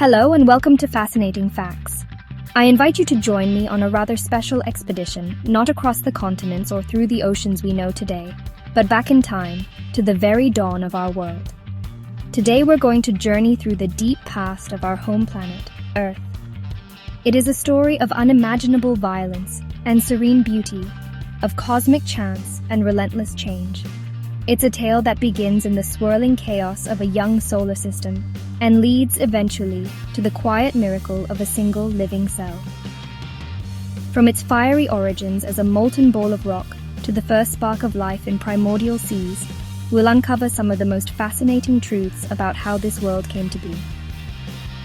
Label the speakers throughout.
Speaker 1: Hello and welcome to Fascinating Facts. I invite you to join me on a rather special expedition, not across the continents or through the oceans we know today, but back in time, to the very dawn of our world. Today we're going to journey through the deep past of our home planet, Earth. It is a story of unimaginable violence and serene beauty, of cosmic chance and relentless change. It's a tale that begins in the swirling chaos of a young solar system and leads eventually to the quiet miracle of a single living cell. From its fiery origins as a molten ball of rock to the first spark of life in primordial seas, we'll uncover some of the most fascinating truths about how this world came to be.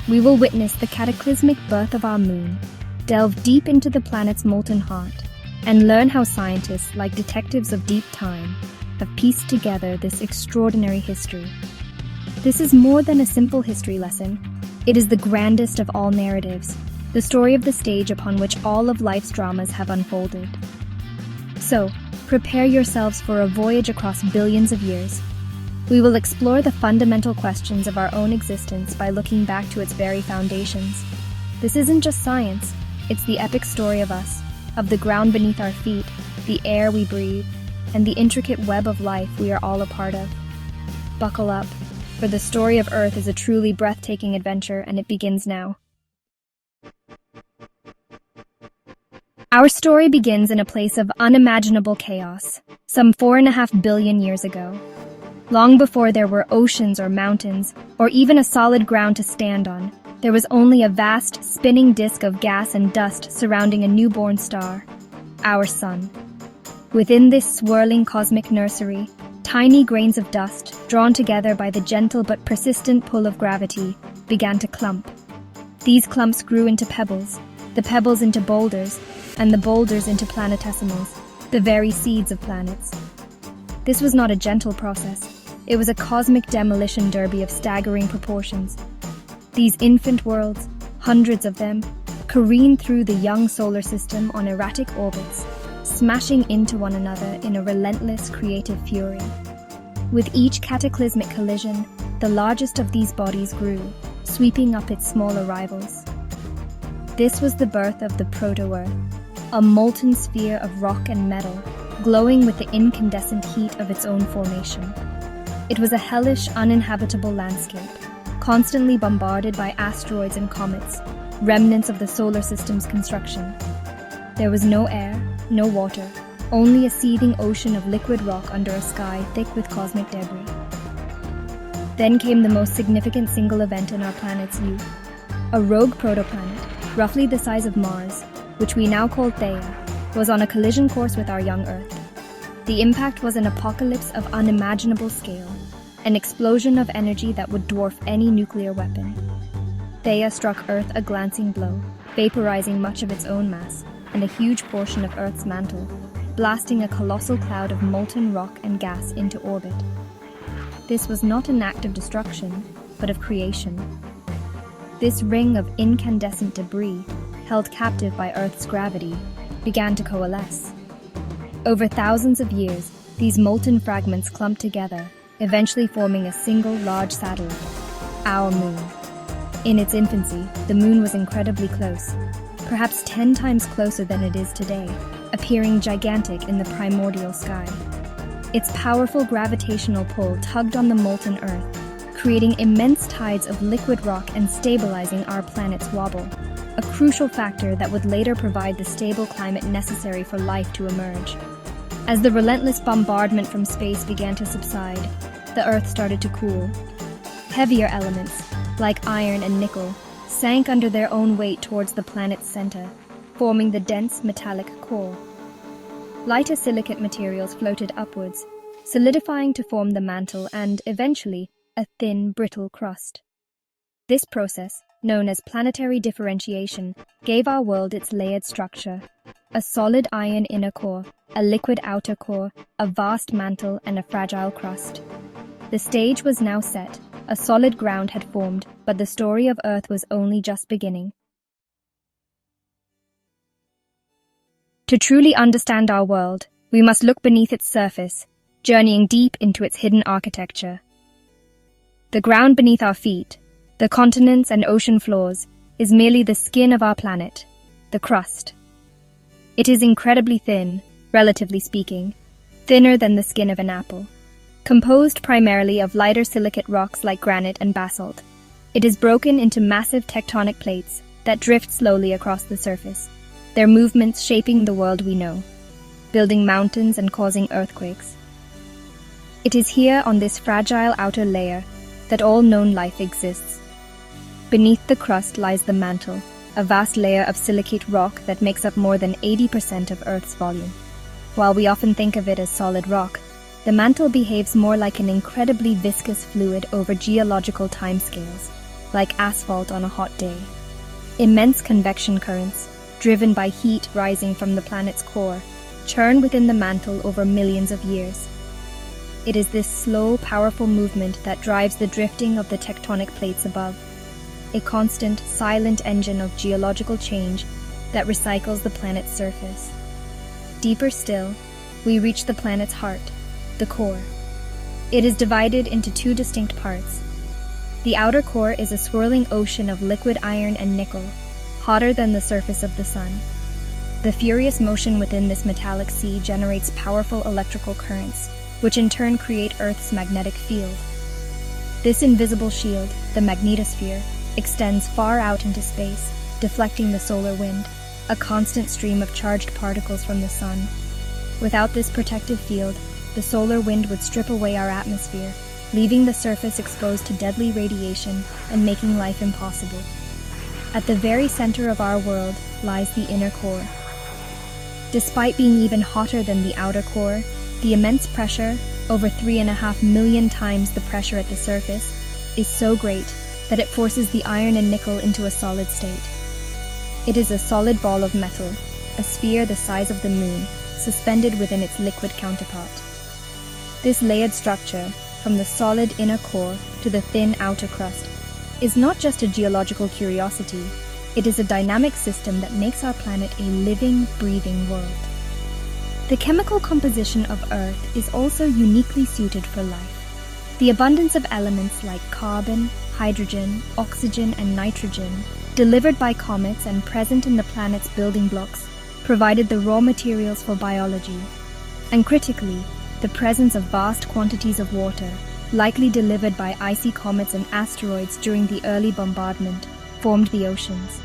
Speaker 1: We will witness the cataclysmic birth of our moon, delve deep into the planet's molten heart, and learn how scientists, like detectives of deep time, have pieced together this extraordinary history. This is more than a simple history lesson. It is the grandest of all narratives, the story of the stage upon which all of life's dramas have unfolded. So, prepare yourselves for a voyage across billions of years. We will explore the fundamental questions of our own existence by looking back to its very foundations. This isn't just science, it's the epic story of us, of the ground beneath our feet, the air we breathe, and the intricate web of life we are all a part of. Buckle up, for the story of Earth is a truly breathtaking adventure, and it begins now. Our story begins in a place of unimaginable chaos, some 4.5 billion years ago. Long before there were oceans or mountains, or even a solid ground to stand on, there was only a vast, spinning disk of gas and dust surrounding a newborn star, our sun. Within this swirling cosmic nursery, tiny grains of dust, drawn together by the gentle but persistent pull of gravity, began to clump. These clumps grew into pebbles, the pebbles into boulders, and the boulders into planetesimals, the very seeds of planets. This was not a gentle process. It was a cosmic demolition derby of staggering proportions. These infant worlds, hundreds of them, careened through the young solar system on erratic orbits, smashing into one another in a relentless creative fury. With each cataclysmic collision, the largest of these bodies grew, sweeping up its smaller rivals. This was the birth of the Proto-Earth, a molten sphere of rock and metal, glowing with the incandescent heat of its own formation. It was a hellish, uninhabitable landscape, constantly bombarded by asteroids and comets, remnants of the solar system's construction. There was no air, no water, only a seething ocean of liquid rock under a sky thick with cosmic debris. Then came the most significant single event in our planet's youth. A rogue protoplanet, roughly the size of Mars, which we now call Theia, was on a collision course with our young Earth. The impact was an apocalypse of unimaginable scale, an explosion of energy that would dwarf any nuclear weapon. Theia struck Earth a glancing blow, vaporizing much of its own mass and a huge portion of Earth's mantle, blasting a colossal cloud of molten rock and gas into orbit. This was not an act of destruction, but of creation. This ring of incandescent debris, held captive by Earth's gravity, began to coalesce. Over thousands of years, these molten fragments clumped together, eventually forming a single large satellite, our moon. In its infancy, the moon was incredibly close, perhaps 10 times closer than it is today, appearing gigantic in the primordial sky. Its powerful gravitational pull tugged on the molten Earth, creating immense tides of liquid rock and stabilizing our planet's wobble, a crucial factor that would later provide the stable climate necessary for life to emerge. As the relentless bombardment from space began to subside, the Earth started to cool. Heavier elements, like iron and nickel, sank under their own weight towards the planet's center, forming the dense metallic core. Lighter silicate materials floated upwards, solidifying to form the mantle and, eventually, a thin, brittle crust. This process, known as planetary differentiation, gave our world its layered structure: a solid iron inner core, a liquid outer core, a vast mantle, and a fragile crust. The stage was now set. A solid ground had formed, but the story of Earth was only just beginning. To truly understand our world, we must look beneath its surface, journeying deep into its hidden architecture. The ground beneath our feet, The continents and ocean floors is merely the skin of our planet, the crust. It is incredibly thin, relatively speaking, thinner than the skin of an apple. Composed primarily of lighter silicate rocks like granite and basalt, it is broken into massive tectonic plates that drift slowly across the surface, their movements shaping the world we know, building mountains and causing earthquakes. It is here on this fragile outer layer that all known life exists. Beneath the crust lies the mantle, a vast layer of silicate rock that makes up more than 80% of Earth's volume. While we often think of it as solid rock, the mantle behaves more like an incredibly viscous fluid over geological timescales, like asphalt on a hot day. Immense convection currents, driven by heat rising from the planet's core, churn within the mantle over millions of years. It is this slow, powerful movement that drives the drifting of the tectonic plates above, a constant, silent engine of geological change that recycles the planet's surface. Deeper still, we reach the planet's heart, the core. It is divided into two distinct parts. The outer core is a swirling ocean of liquid iron and nickel, hotter than the surface of the sun. The furious motion within this metallic sea generates powerful electrical currents, which in turn create Earth's magnetic field. This invisible shield, the magnetosphere, extends far out into space, deflecting the solar wind, a constant stream of charged particles from the sun. Without this protective field, the solar wind would strip away our atmosphere, leaving the surface exposed to deadly radiation and making life impossible. At the very center of our world lies the inner core. Despite being even hotter than the outer core, the immense pressure, over 3.5 million times the pressure at the surface, is so great that it forces the iron and nickel into a solid state. It is a solid ball of metal, a sphere the size of the moon, suspended within its liquid counterpart. This layered structure, from the solid inner core to the thin outer crust, is not just a geological curiosity, it is a dynamic system that makes our planet a living, breathing world. The chemical composition of Earth is also uniquely suited for life. The abundance of elements like carbon, hydrogen, oxygen, and nitrogen, delivered by comets and present in the planet's building blocks, provided the raw materials for biology. And critically, the presence of vast quantities of water, likely delivered by icy comets and asteroids during the early bombardment, formed the oceans.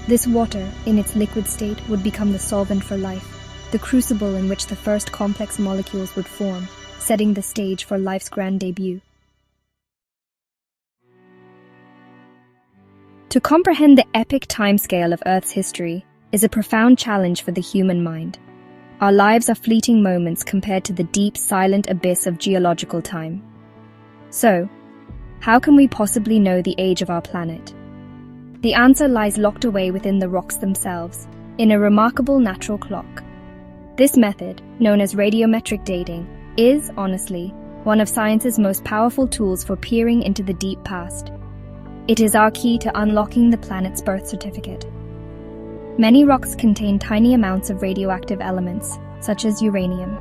Speaker 1: This water, in its liquid state, would become the solvent for life, the crucible in which the first complex molecules would form, setting the stage for life's grand debut. To comprehend the epic timescale of Earth's history is a profound challenge for the human mind. Our lives are fleeting moments compared to the deep, silent abyss of geological time. So, how can we possibly know the age of our planet? The answer lies locked away within the rocks themselves, in a remarkable natural clock. This method, known as radiometric dating, is, honestly, one of science's most powerful tools for peering into the deep past. It is our key to unlocking the planet's birth certificate. Many rocks contain tiny amounts of radioactive elements, such as uranium.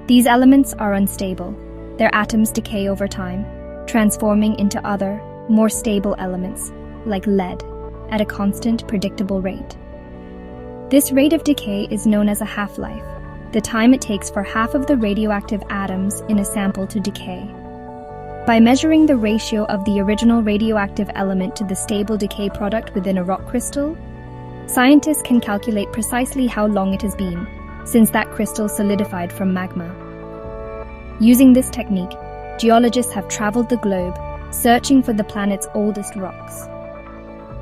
Speaker 1: These elements are unstable. Their atoms decay over time, transforming into other, more stable elements, like lead, at a constant, predictable rate. This rate of decay is known as a half-life, the time it takes for half of the radioactive atoms in a sample to decay. By measuring the ratio of the original radioactive element to the stable decay product within a rock crystal, scientists can calculate precisely how long it has been since that crystal solidified from magma. Using this technique, geologists have traveled the globe, searching for the planet's oldest rocks.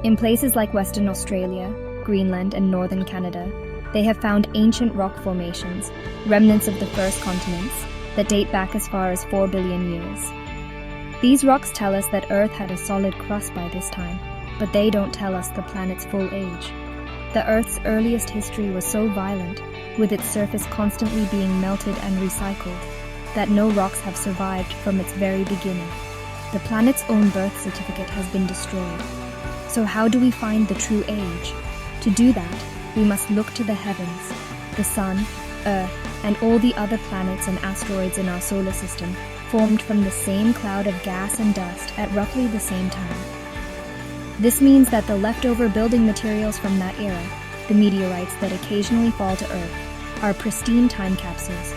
Speaker 1: In places like Western Australia, Greenland, and northern Canada, they have found ancient rock formations, remnants of the first continents, that date back as far as 4 billion years. These rocks tell us that Earth had a solid crust by this time, but they don't tell us the planet's full age. The Earth's earliest history was so violent, with its surface constantly being melted and recycled, that no rocks have survived from its very beginning. The planet's own birth certificate has been destroyed. So how do we find the true age? To do that, we must look to the heavens. The Sun, Earth, and all the other planets and asteroids in our solar system formed from the same cloud of gas and dust at roughly the same time. This means that the leftover building materials from that era, the meteorites that occasionally fall to Earth, are pristine time capsules.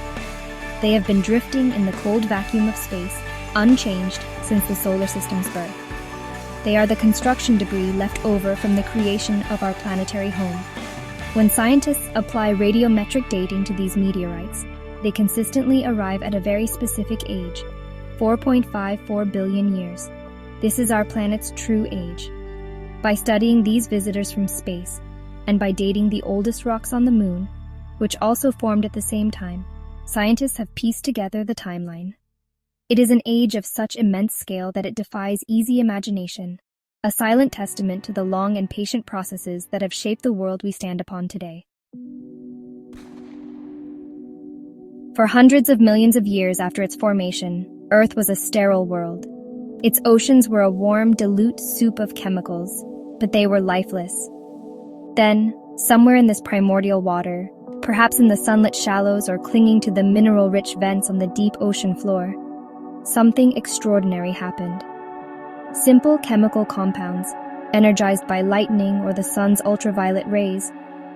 Speaker 1: They have been drifting in the cold vacuum of space, unchanged since the solar system's birth. They are the construction debris left over from the creation of our planetary home. When scientists apply radiometric dating to these meteorites, they consistently arrive at a very specific age, 4.54 billion years. This is our planet's true age. By studying these visitors from space, and by dating the oldest rocks on the Moon, which also formed at the same time, scientists have pieced together the timeline. It is an age of such immense scale that it defies easy imagination, a silent testament to the long and patient processes that have shaped the world we stand upon today. For hundreds of millions of years after its formation, Earth was a sterile world. Its oceans were a warm, dilute soup of chemicals, but they were lifeless. Then, somewhere in this primordial water, perhaps in the sunlit shallows or clinging to the mineral-rich vents on the deep ocean floor, something extraordinary happened. Simple chemical compounds, energized by lightning or the sun's ultraviolet rays,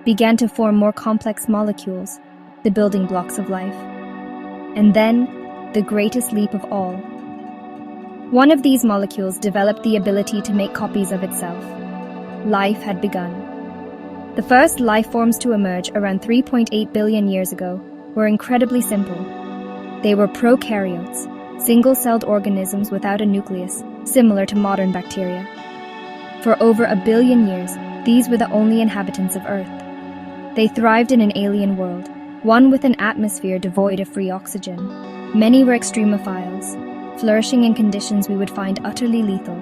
Speaker 1: began to form more complex molecules, the building blocks of life. And then, the greatest leap of all. One of these molecules developed the ability to make copies of itself. Life had begun. The first life forms to emerge around 3.8 billion years ago were incredibly simple. They were prokaryotes, single-celled organisms without a nucleus, similar to modern bacteria. For over 1 billion years, these were the only inhabitants of Earth. They thrived in an alien world, one with an atmosphere devoid of free oxygen. Many were extremophiles, flourishing in conditions we would find utterly lethal,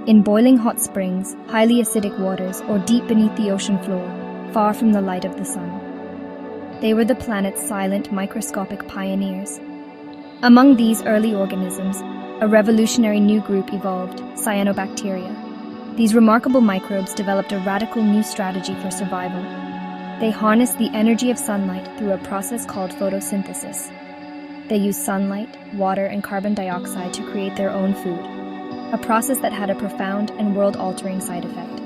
Speaker 1: in boiling hot springs, highly acidic waters, or deep beneath the ocean floor, far from the light of the sun. They were the planet's silent, microscopic pioneers. Among these early organisms, a revolutionary new group evolved, cyanobacteria. These remarkable microbes developed a radical new strategy for survival. They harnessed the energy of sunlight through a process called photosynthesis. They used sunlight, water, and carbon dioxide to create their own food, a process that had a profound and world-altering side effect.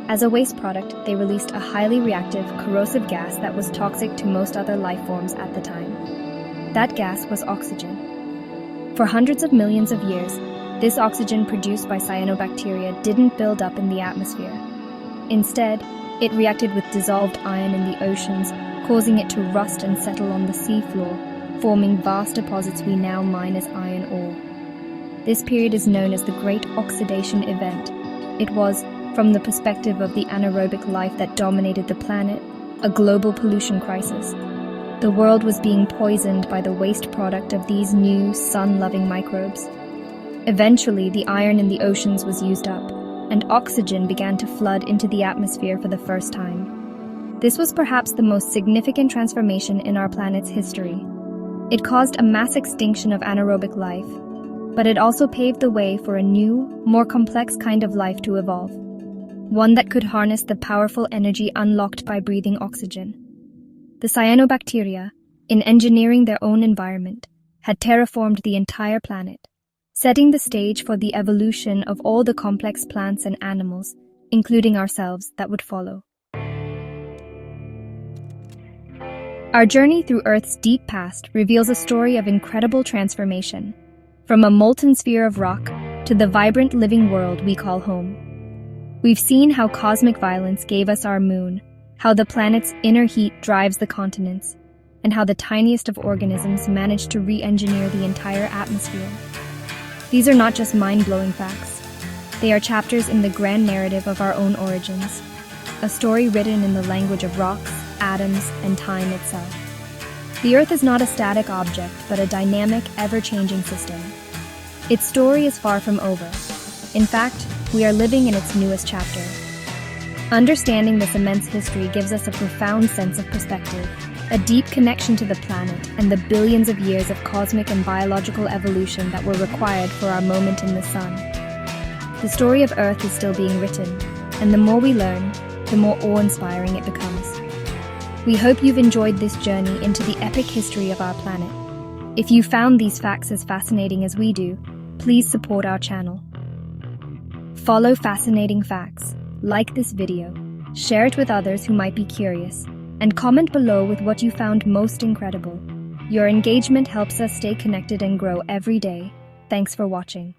Speaker 1: As a waste product, they released a highly reactive, corrosive gas that was toxic to most other life forms at the time. That gas was oxygen. For hundreds of millions of years, this oxygen produced by cyanobacteria didn't build up in the atmosphere. Instead, it reacted with dissolved iron in the oceans, causing it to rust and settle on the seafloor, forming vast deposits we now mine as iron ore. This period is known as the Great Oxidation Event. It was, from the perspective of the anaerobic life that dominated the planet, a global pollution crisis. The world was being poisoned by the waste product of these new, sun-loving microbes. Eventually, the iron in the oceans was used up, and oxygen began to flood into the atmosphere for the first time. This was perhaps the most significant transformation in our planet's history. It caused a mass extinction of anaerobic life, but it also paved the way for a new, more complex kind of life to evolve, one that could harness the powerful energy unlocked by breathing oxygen. The cyanobacteria, in engineering their own environment, had terraformed the entire planet, setting the stage for the evolution of all the complex plants and animals, including ourselves, that would follow. Our journey through Earth's deep past reveals a story of incredible transformation, from a molten sphere of rock to the vibrant living world we call home. We've seen how cosmic violence gave us our moon, how the planet's inner heat drives the continents, and how the tiniest of organisms managed to re-engineer the entire atmosphere. These are not just mind-blowing facts. They are chapters in the grand narrative of our own origins, a story written in the language of rocks, atoms, and time itself. The Earth is not a static object, but a dynamic, ever-changing system. Its story is far from over. In fact, we are living in its newest chapter. Understanding this immense history gives us a profound sense of perspective, a deep connection to the planet and the billions of years of cosmic and biological evolution that were required for our moment in the sun. The story of Earth is still being written, and the more we learn, the more awe-inspiring it becomes. We hope you've enjoyed this journey into the epic history of our planet. If you found these facts as fascinating as we do, please support our channel. Follow fascinating facts, like this video, share it with others who might be curious, and comment below with what you found most incredible. Your engagement helps us stay connected and grow every day. Thanks for watching.